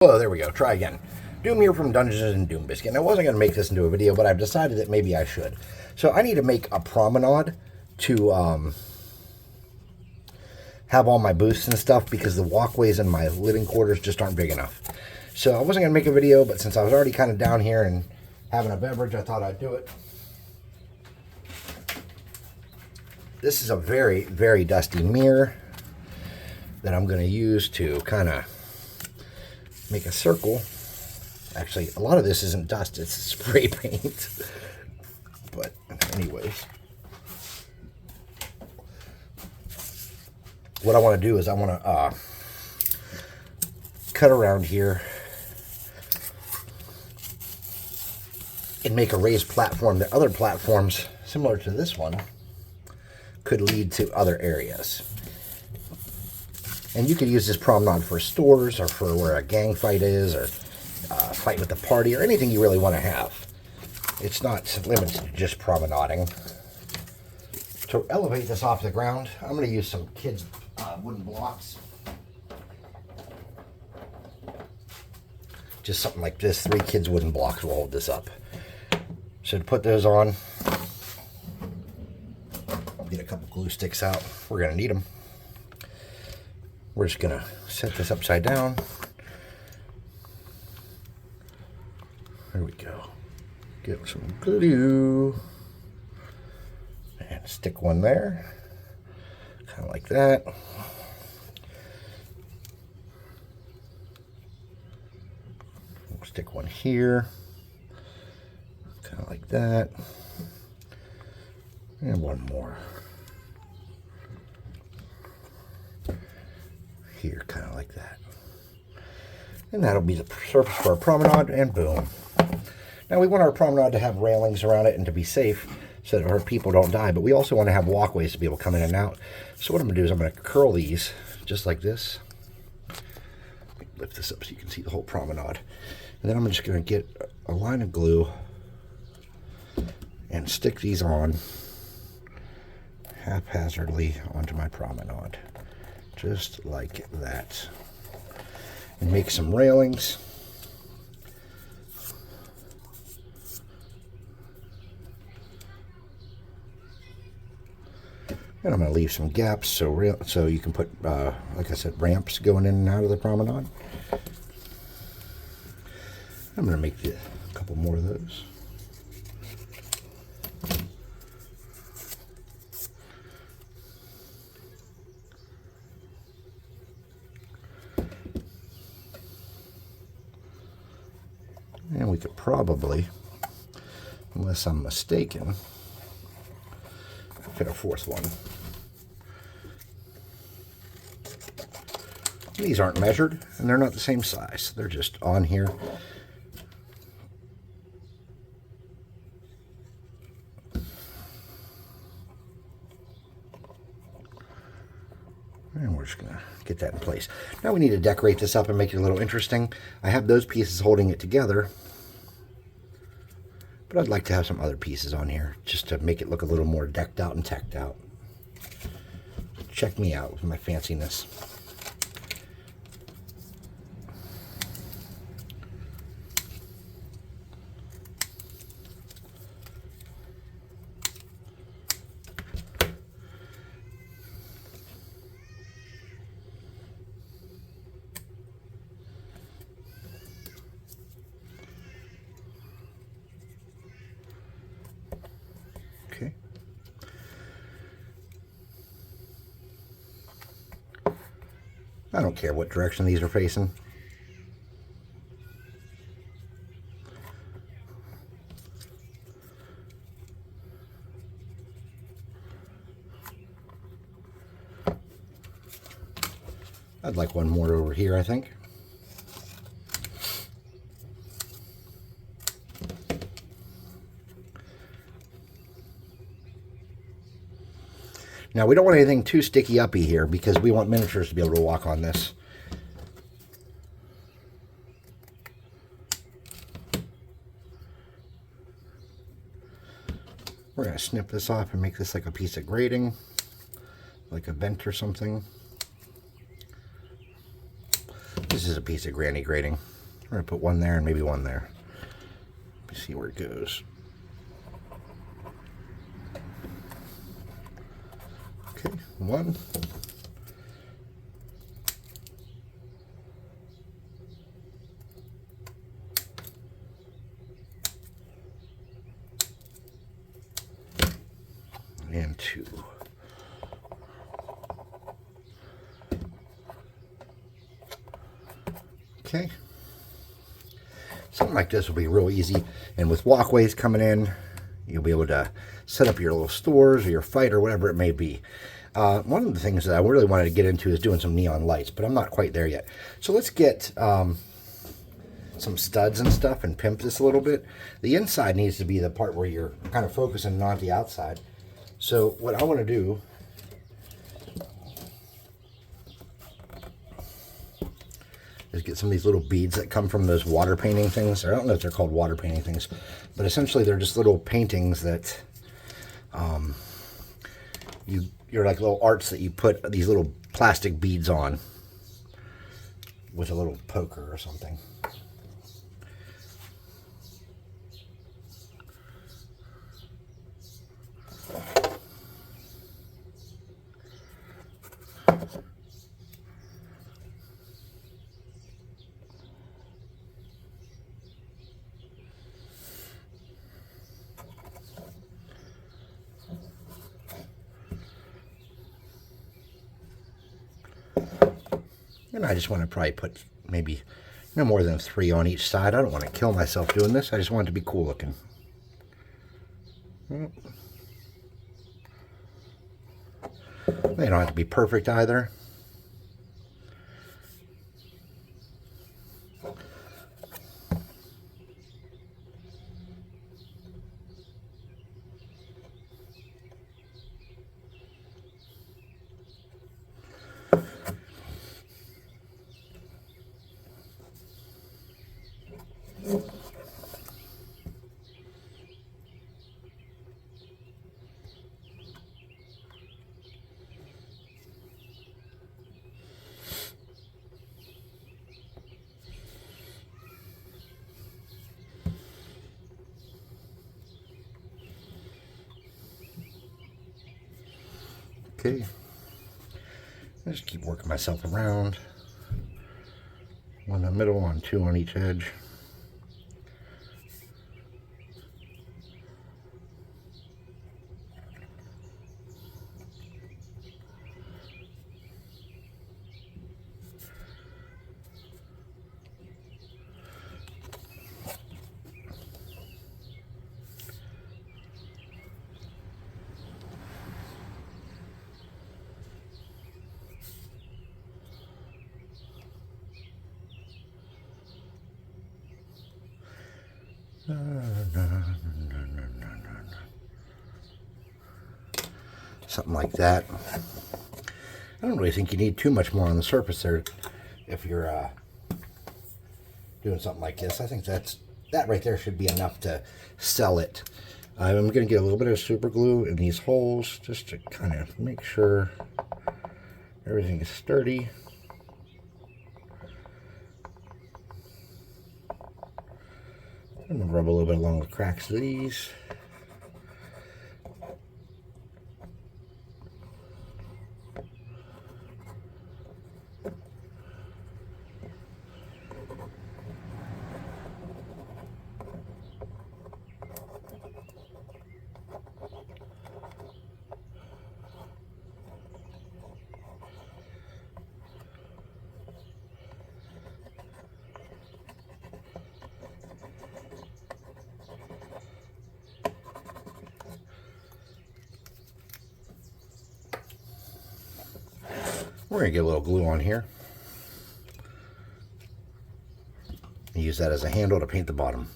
Oh, there we go. Try again. Doom here from Dungeons and Doom Biscuit. And I wasn't going to make this into a video, but I've decided that maybe I should. So I need to make a promenade to have all my booths and stuff because the walkways in my living quarters just aren't big enough. So I wasn't going to make a video, but since I was already kind of down here and having a beverage, I thought I'd do it. This is a very, very dusty mirror that I'm going to use to kind of make a circle. Actually, a lot of this isn't dust, it's spray paint. But anyways, what I want to do is I want to cut around here and make a raised platform that other platforms similar to this one could lead to other areas. And you could use this promenade for stores or for where a gang fight is or fight with the party or anything you really want to have. It's not limited to just promenading. To elevate this off the ground, I'm going to use some kids' wooden blocks. Just something like this. 3 kids' wooden blocks will hold this up. So to put those on, I'll get a couple glue sticks out. We're going to need them. We're just going to set this upside down. There we go. Get some glue. And stick one there. Kind of like that. Stick one here. Kind of like that. And one more. Here, kind of like that. And that'll be the surface for our promenade, and boom. Now we want our promenade to have railings around it and to be safe so that our people don't die, but we also want to have walkways to be able to come in and out. So what I'm going to do is I'm going to curl these just like this. Lift this up so you can see the whole promenade. And then I'm just going to get a line of glue and stick these on haphazardly onto my promenade. Just like that. And make some railings. And I'm going to leave some gaps so you can put, like I said, ramps going in and out of the promenade. I'm going to make a couple more of those. And we could probably, unless I'm mistaken, fit a 4th one. These aren't measured, and they're not the same size. They're just on here. And we're just going to get that in place. Now we need to decorate this up and make it a little interesting. I have those pieces holding it together, but I'd like to have some other pieces on here just to make it look a little more decked out and tacked out. Check me out with my fanciness. Okay. I don't care what direction these are facing. I'd like one more over here, I think. Now we don't want anything too sticky uppy here because we want miniatures to be able to walk on this. We're going to snip this off and make this like a piece of grating, like a vent or something. This is a piece of granny grating. I'm going to put one there and maybe one there. Let me see where it goes. Okay, one. And two. Okay. Something like this will be real easy. And with walkways coming in, you'll be able to set up your little stores or your fight or whatever it may be. One of the things that I really wanted to get into is doing some neon lights, but I'm not quite there yet. So let's get some studs and stuff and pimp this a little bit. The inside needs to be the part where you're kind of focusing, not the outside. So what I want to do is get some of these little beads that come from those water painting things. I don't know if they're called water painting things, but essentially they're just little paintings that you're like little arts that you put these little plastic beads on with a little poker or something. And I just want to probably put maybe no more than 3 on each side. I don't want to kill myself doing this. I just want it to be cool looking. They don't have to be perfect either. Okay, I just keep working myself around. 1 in the middle, on 2 on each edge. Something like that. I don't really think you need too much more on the surface there if you're doing something like this. I think that right there should be enough to sell it. I'm going to get a little bit of super glue in these holes just to kind of make sure everything is sturdy. I'm going to rub a little bit along the cracks of these. We're going to get a little glue on here. Use that as a handle to paint the bottom.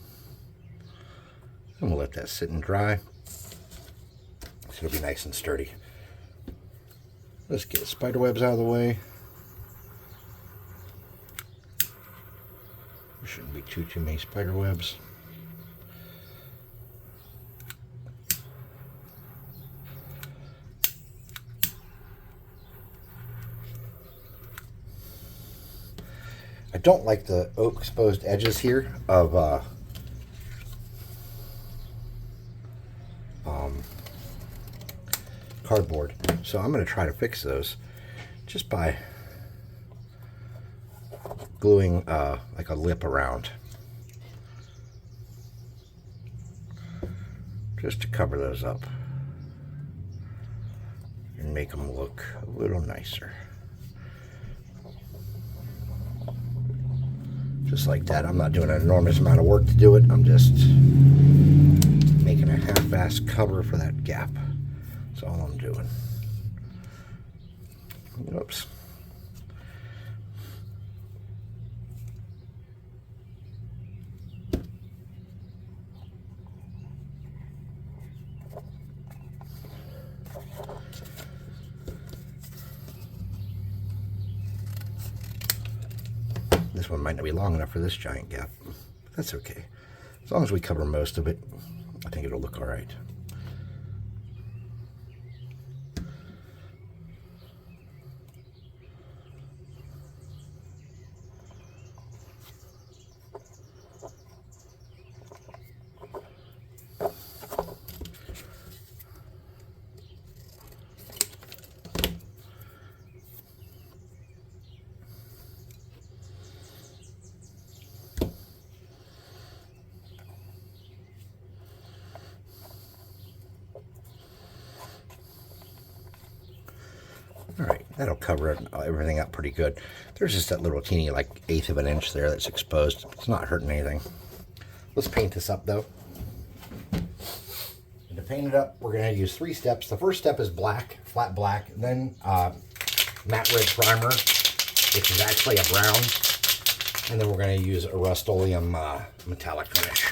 And we'll let that sit and dry. So it'll be nice and sturdy. Let's get spider webs out of the way. There shouldn't be too many spider webs. I don't like the exposed edges here of cardboard. So I'm going to try to fix those just by gluing like a lip around, just to cover those up and make them look a little nicer. Just like that. I'm not doing an enormous amount of work to do it. I'm just making a half-assed cover for that gap. That's all I'm doing. Whoops. This one might not be long enough for this giant gap, but that's okay. As long as we cover most of it, I think it'll look all right. All right, that'll cover everything up pretty good. There's just that little teeny, like, 1/8 of an inch there that's exposed. It's not hurting anything. Let's paint this up, though. And to paint it up, we're going to use 3 steps. The first step is black, flat black, then matte red primer, which is actually a brown, and then we're going to use a Rust-Oleum metallic finish.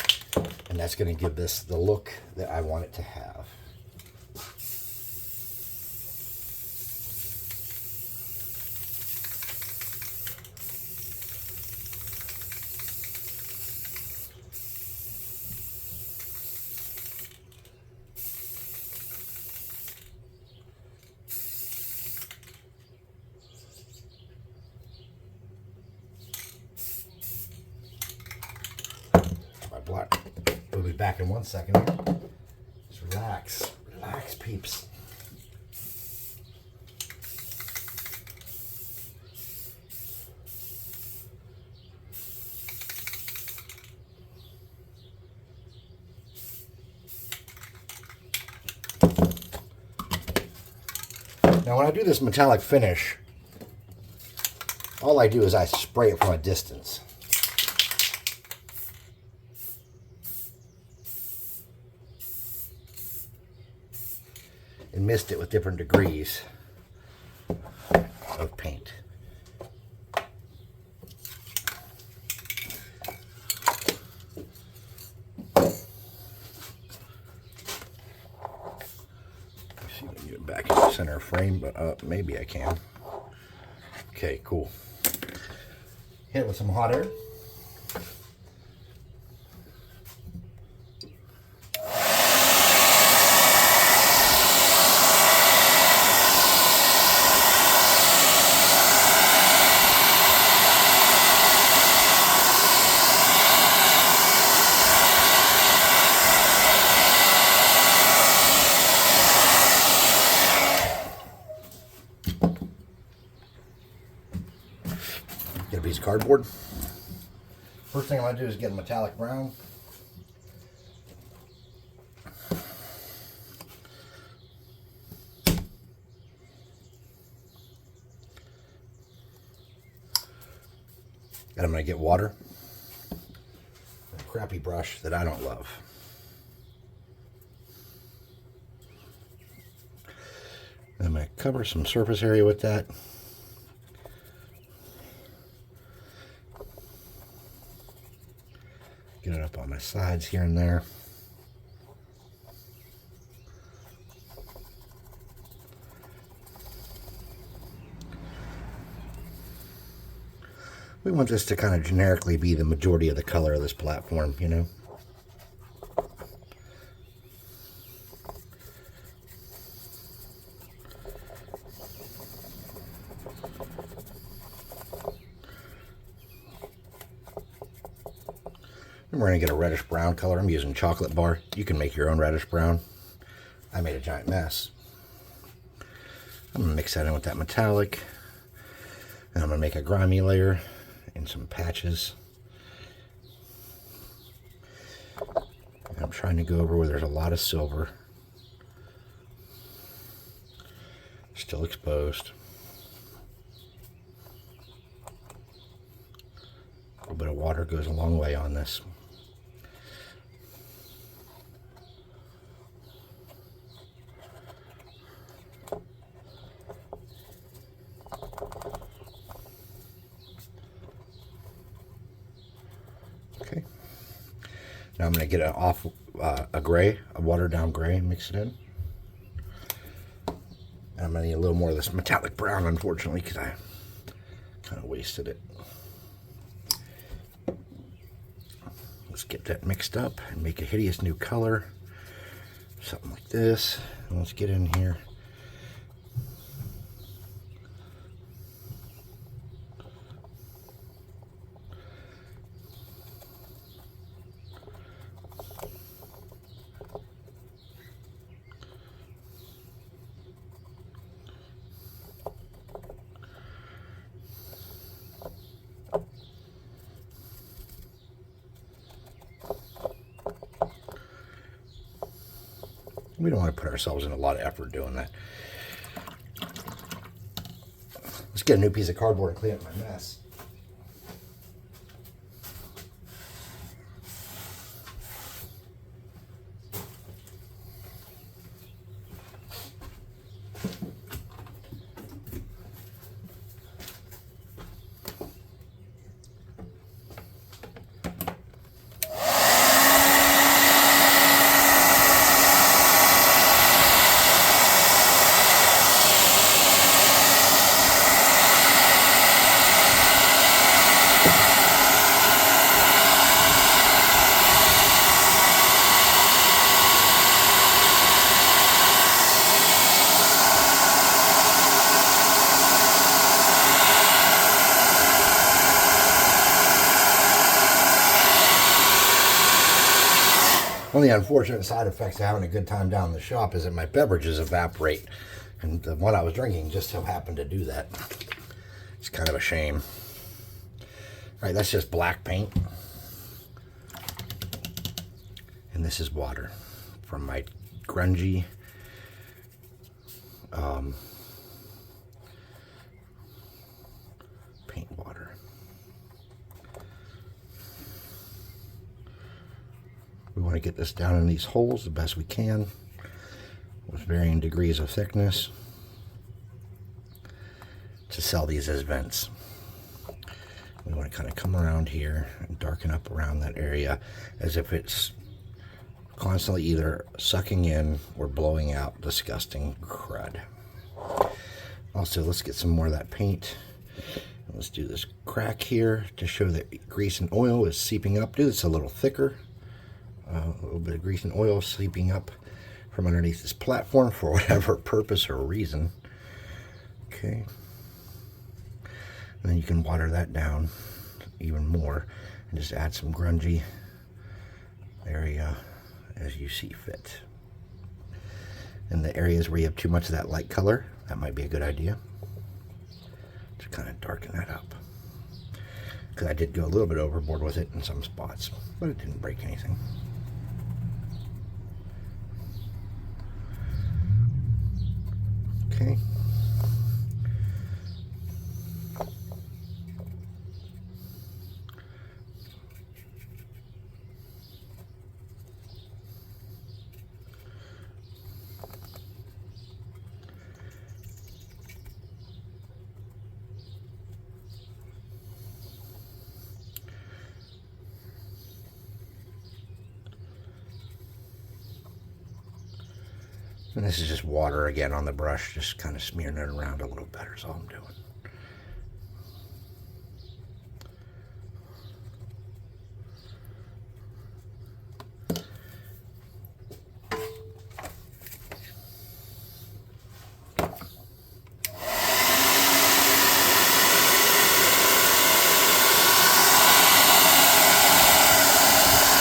And that's going to give this the look that I want it to have. Black. We'll be back in 1 second here. Just relax. Relax, peeps. Now when I do this metallic finish, all I do is I spray it from a distance. And mist it with different degrees of paint. See if I can get it back in the center frame, but maybe I can. Okay, cool. Hit it with some hot air. Get a piece of cardboard. First thing I'm going to do is get a metallic brown. And I'm going to get water. A crappy brush that I don't love. And I'm going to cover some surface area with that. Get it up on my sides here and there. We want this to kind of generically be the majority of the color of this platform, you know. And we're going to get a reddish brown color. I'm using chocolate bar. You can make your own reddish brown. I made a giant mess. I'm going to mix that in with that metallic. And I'm going to make a grimy layer and some patches. And I'm trying to go over where there's a lot of silver. Still exposed. A little bit of water goes a long way on this. Okay. Now I'm going to get a gray, a watered down gray, and mix it in. And I'm going to need a little more of this metallic brown, unfortunately, because I kind of wasted it. Let's get that mixed up and make a hideous new color. Something like this. And let's get in here. We don't want to put ourselves in a lot of effort doing that. Let's get a new piece of cardboard and clean up my mess. One of the unfortunate side effects of having a good time down in the shop is that my beverages evaporate. And the one I was drinking just so happened to do that. It's kind of a shame. All right, that's just black paint. And this is water from my grungy paint water. We want to get this down in these holes the best we can with varying degrees of thickness to sell these as vents. We want to kind of come around here and darken up around that area as if it's constantly either sucking in or blowing out disgusting crud. Also, let's get some more of that paint. Let's do this crack here to show that grease and oil is seeping up. Do this a little thicker. A little bit of grease and oil seeping up from underneath this platform for whatever purpose or reason. Okay. And then you can water that down even more and just add some grungy area as you see fit. In the areas where you have too much of that light color, that might be a good idea to kind of darken that up. Because I did go a little bit overboard with it in some spots, but it didn't break anything. Okay. And this is just water again on the brush, just kind of smearing it around a little better is all I'm doing.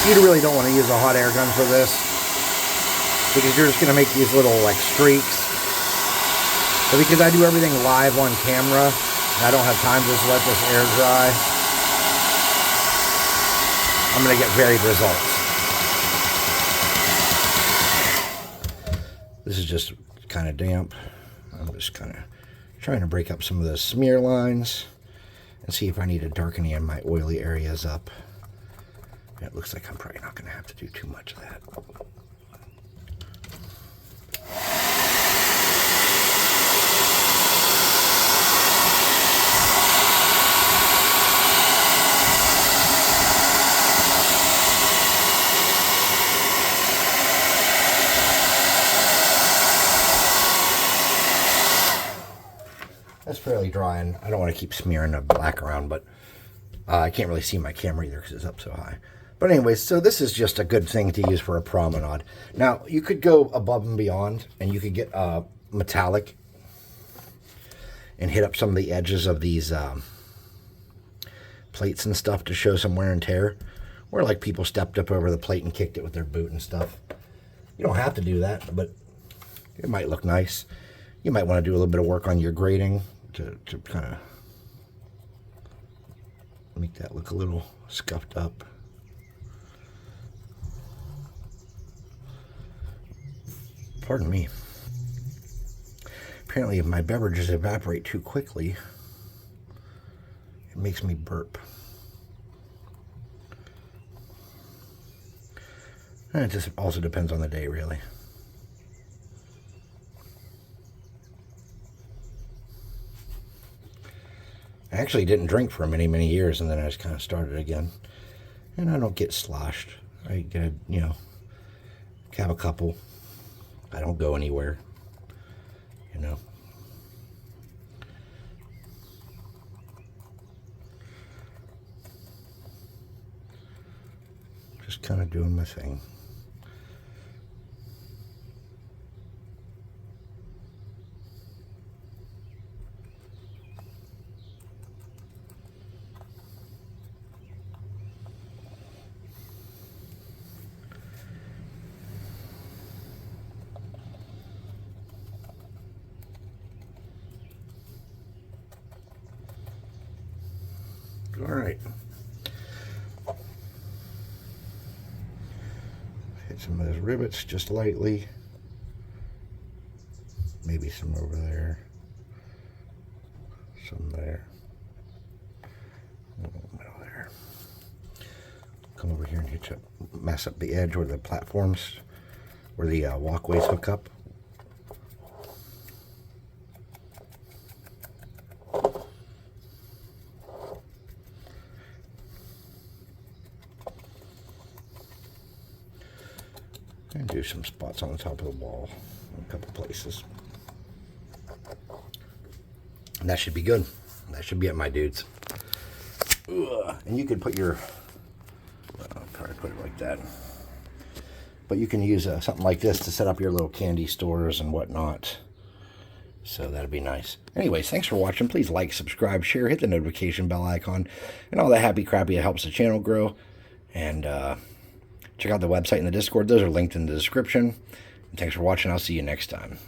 You really don't want to use a hot air gun for this, because you're just going to make these little like streaks. But because I do everything live on camera, and I don't have time to just let this air dry, I'm going to get varied results. This is just kind of damp. I'm just kind of trying to break up some of those smear lines and see if I need to darken any of my oily areas up. It looks like I'm probably not going to have to do too much of that. That's fairly dry, and I don't want to keep smearing the black around, but I can't really see my camera either because it's up so high. But anyways, so this is just a good thing to use for a promenade. Now, you could go above and beyond, and you could get metallic and hit up some of the edges of these plates and stuff to show some wear and tear. Or like people stepped up over the plate and kicked it with their boot and stuff. You don't have to do that, but it might look nice. You might want to do a little bit of work on your grading to kind of make that look a little scuffed up. Pardon me. Apparently, if my beverages evaporate too quickly, it makes me burp. And it just also depends on the day, really. I actually didn't drink for many, many years, and then I just kind of started again. And I don't get sloshed. I get, you know, have a couple. I don't go anywhere, you know. Just kind of doing my thing. All right. Hit some of those rivets just lightly. Maybe some over there. Some there. Middle there. Come over here and hit up, mess up the edge where the platforms, where the walkways hook up. And do some spots on the top of the wall in a couple places. And that should be good. That should be it, my dudes. Ugh. And you could put your, I'll probably put it like that. But you can use something like this to set up your little candy stores and whatnot. So that'd be nice. Anyways, thanks for watching. Please like, subscribe, share, hit the notification bell icon, and all that happy crappy. It helps the channel grow. And check out the website and the Discord. Those are linked in the description. And thanks for watching. I'll see you next time.